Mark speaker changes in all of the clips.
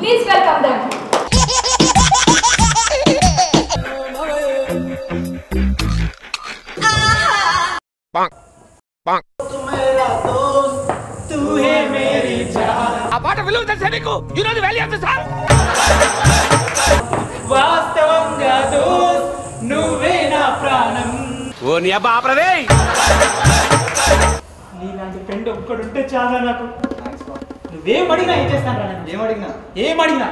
Speaker 1: Please welcome them.
Speaker 2: What a villain that's Nico! You know the value of the song?
Speaker 3: వాస్తవంగా those నువ్వే నా ప్రాణం.
Speaker 2: ఓ నీ అబ్బా ఆపరదే.
Speaker 3: నీలాంటి ఫ్రెండ్ ఒక్కడుంటే చాలా నాకు. నువ్వేం అడిగినా ఏం చేస్తాను రా నేను. ఏం అడిగినా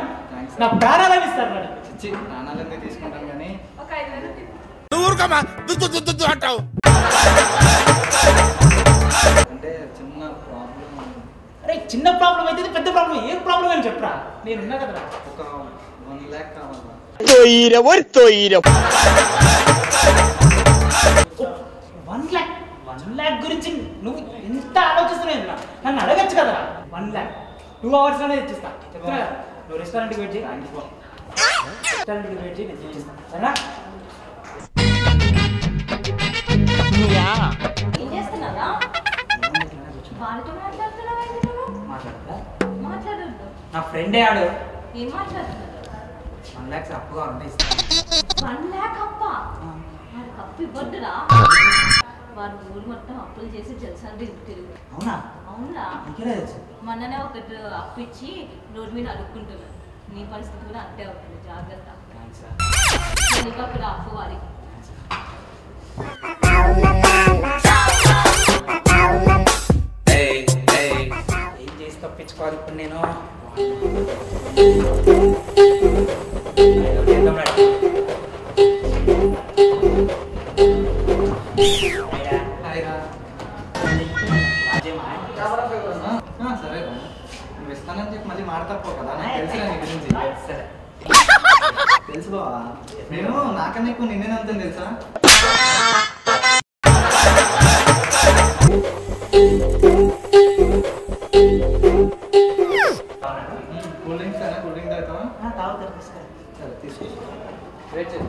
Speaker 3: నా ప్రాణాలను ఇస్తాను రా.
Speaker 4: చిచ్చి ప్రాణాలన్నీ తీసుకుంటాను కానీ
Speaker 2: ఊరుకోమా దుద్దు అంటావు.
Speaker 4: అంటే చిన్న ప్రాబ్లం.
Speaker 3: అరే చిన్న ప్రాబ్లం అయితే పెద్ద ప్రాబ్లం. ఏం ప్రాబ్లం అని చెప్పరా, నేను ఉన్నా కదరా.
Speaker 4: ఒక 1 lakh కావాలా?
Speaker 3: 1 lakh గురించి నువ్వు ఎంత ఆలోచిస్తున్నావు? నన్ను అడగచ్చు కదా. 1 lakh 2 hours లోనే తెచ్చిస్తా. చెప్తున్నా కదా, నువ్వు రెస్టారెంట్కి వెయిట్ చేయి. రెస్టారెంట్కి వెయిట్ చేయి, నేను తెచ్చిస్తాను. సరేనా?
Speaker 1: ఏం చేస్తున్నారా? వాళ్ళతో మాట్లాడుతున్నావా?
Speaker 3: మాట్లాడతా.
Speaker 1: మాట్లాడొద్దు.
Speaker 3: నా ఫ్రెండే ఆడు.
Speaker 1: ఏం మాట్లాడుతున్నారు?
Speaker 3: 1 lakhs అప్పుగా ఉంటే ఇస్తాను.
Speaker 1: 1 lakh అప్ప? వాడికి అప్పు ఇవ్వద్దురా. వాడు ఊరు మొత్తం అప్పులు చేసి జల్సాలు తిరుగు.
Speaker 3: అవునా?
Speaker 1: అవునా?
Speaker 3: నీకెలా తెలుసు?
Speaker 1: మొన్ననే ఒకటి అప్పు ఇచ్చి రోడ్డు మీద అడుక్కుంటున్నాను. నీ పరిస్థితి కూడా అంతే అవుతుంది, జాగ్రత్త. నీకు అక్కడ అప్పు వారికి.
Speaker 3: ఏం చేసి తప్పించుకోవాలి ఇప్పుడు నేను?
Speaker 4: సరే నువ్వు ఇస్తానని చెప్పి మళ్ళీ మాట్లాడుకో కదా. నాకు తెలుసు నీ గురించి. తెలుసు బావా, నేను నాకన్నా ఎక్కువ నిన్నేనంత తెలుసా? కూల్ డ్రింక్స్ అయినా కూల్ డ్రింక్ తాగుతావా? సరే తీసుకో. వెయిట్ చేయి.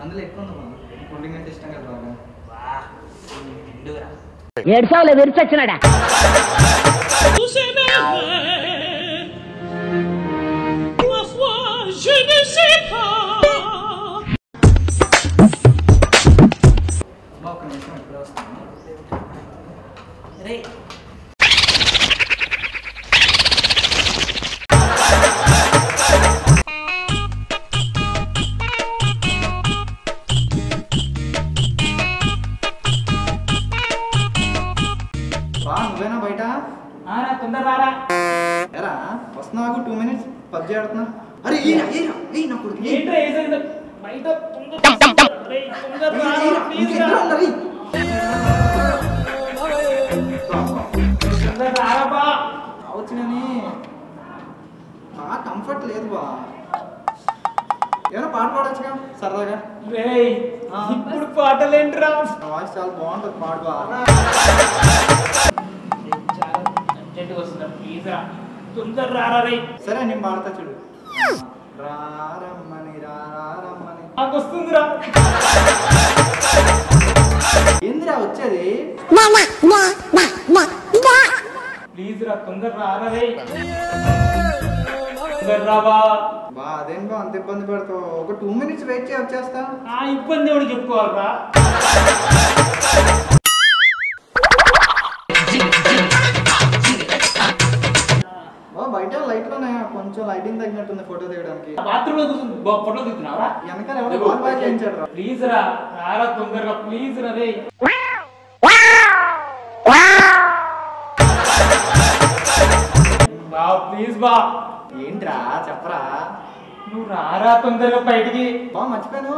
Speaker 4: అందులో ఎక్కువ ఉంది కూల్ డ్రింక్ అంటే ఇష్టం కదా బాగా.
Speaker 5: ఏడ్చావులే విరిచొచ్చినాడా.
Speaker 4: ఒక నిమిషం ఇప్పుడే వస్తాను. నువ్వేనా బయట?
Speaker 3: తొందర రారా.
Speaker 4: ఎరా వస్తున్నావు, 2 minutes పబ్జీ ఆడుతున్నా. అరే
Speaker 3: ఏంట్రా వేసేది బయట? తొందర రారా బా.
Speaker 4: అవచ్చు కానీ బాగా కంఫర్ట్ లేదు బా. ఏమైనా పాట పాడొచ్చుగా సరదాగా.
Speaker 3: రేయ్ ఇప్పుడు పాటలేంట్రా?
Speaker 4: వాయిస్ చాలా బాగుంటుంది, పాడు బా.
Speaker 3: చాలా అర్జెంట్గా వస్తుందా, ప్లీజ్ రా. తొందర రారా రే.
Speaker 4: సరే నేను పాడతా చూడు. రారమ్మని రారమ్మని
Speaker 3: నాకు వస్తుందిరా.
Speaker 4: ఏందిరా వచ్చేది?
Speaker 3: ప్లీజ్ రా, తొందర రారా రే. తొందర రావా.
Speaker 4: బా అదేం బా అంత ఇబ్బంది పడతావు. ఒక 2 minutes వెయిట్ చేయి, వచ్చేస్తా.
Speaker 3: ఆ ఇబ్బంది ఎవడు చెప్పుకోవాలరా?
Speaker 4: బా బయట లైట్లోనే కొంచెం లైటింగ్ తగ్గినట్టుంది ఫోటో తీయడానికి.
Speaker 3: బాత్రూమ్ లో కూర్చొని ఫోటో దిగుతున్నావా?
Speaker 4: వెనకాల ఎవరో బాల్ బాయ్ చేయించాడు రా.
Speaker 3: ప్లీజ్ రా, రారా తొందరగా, ప్లీజ్ రా రే. బా ప్లీజ్ బా.
Speaker 4: ఏంట్రా చెప్పరా.
Speaker 3: నువ్వు రారా తొందరగా బయటికి.
Speaker 4: బా మర్చిపోయాను,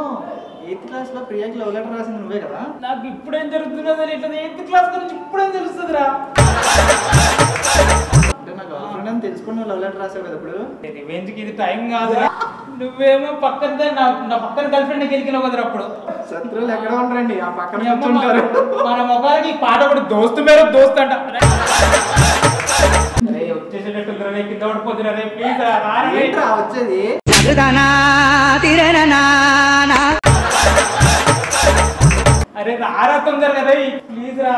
Speaker 4: 8th class లో ప్రియాకి లవ్ లెటర్ రాసింది నువ్వే కదా.
Speaker 3: నాకు ఇప్పుడేం జరుగుతున్నదని ఇట్లా 8th క్లాస్ గురించి ఇప్పుడేం తెలుస్తుందిరా?
Speaker 4: అంటే నా గర్ల్ ఫ్రెండ్ అని తెలుసుకుని నువ్వు లవ్ లెటర్ రాసావు కదా ఇప్పుడు.
Speaker 3: రివెంజ్కి ఇది టైం కాదురా. నువ్వేమో పక్కన నా పక్కన గర్ల్ ఫ్రెండ్ గెలికినావు కదరా అప్పుడు.
Speaker 4: శత్రువులు ఎక్కడ ఉండరండి, ఆ పక్కన కూర్చుంటారు.
Speaker 3: మన మొగానికి పాట కూడా దోస్తు మేర దోస్తు అంట. వచ్చేసేటట్టు కింద పడిపోతున్నా రే, ప్లీజ్ రా.
Speaker 4: ఏంట్రా వచ్చేది?
Speaker 3: అరే రారా తొందరగా రే ప్లీజ్ రా.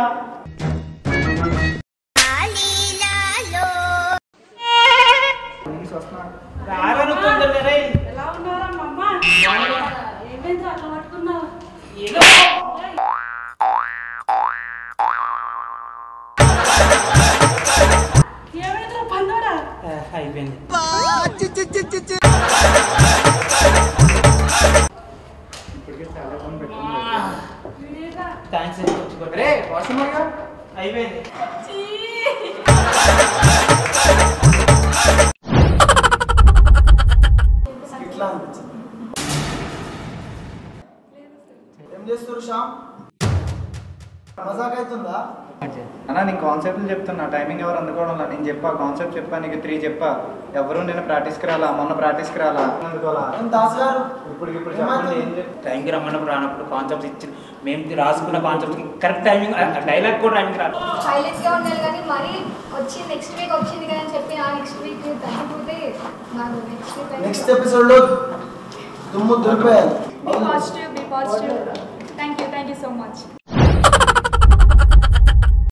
Speaker 3: రారా నువ్వు తొందరగా రే.
Speaker 1: ఎలా ఉన్నారా మా అమ్మ? ఏమైంది అట్లా పట్టుకున్నావు?
Speaker 3: ఏదో
Speaker 1: ఏమైంది పందోడా?
Speaker 3: అయిపోయింది. థ్యాంక్స్
Speaker 4: రే వాష్రూమ్
Speaker 3: అయిపోయింది.
Speaker 4: ఇట్లా అనిపించింది. ఏం చేస్తారు శ్యామ్? మజాక్ అవుతుందా అన్నా? నేను కాన్సెప్ట్లు చెప్తున్నా, టైమింగ్ ఎవరు అందుకోవడంలా. నేను చెప్పా కాన్సెప్ట్ చెప్పా, నీకు 3 చెప్పా. ఎవరు నేను ప్రాక్టీస్కి రాలా, మొన్న ప్రాక్టీస్కి రాలా. దాస్ గారు ఇప్పుడు చెప్పండి ఏం
Speaker 3: టైంకి రమ్మన్నప్పుడు రానప్పుడు కాన్సెప్ట్స్ ఇచ్చి మేము రాసుకున్న కాన్సెప్ట్ కరెక్ట్ టైమింగ్, డైలాగ్ కూడా టైంకి రాదు.
Speaker 6: సైలెంట్గా ఉండాలి కానీ మరీ వచ్చి నెక్స్ట్ వీక్ వచ్చింది కదా అని చెప్పి నెక్స్ట్ వీక్ తగ్గిపోతే నాకు
Speaker 4: నెక్స్ట్ ఎపిసోడ్లో దుమ్ము దులిపేయాలి.
Speaker 6: Be positive. Thank you so much.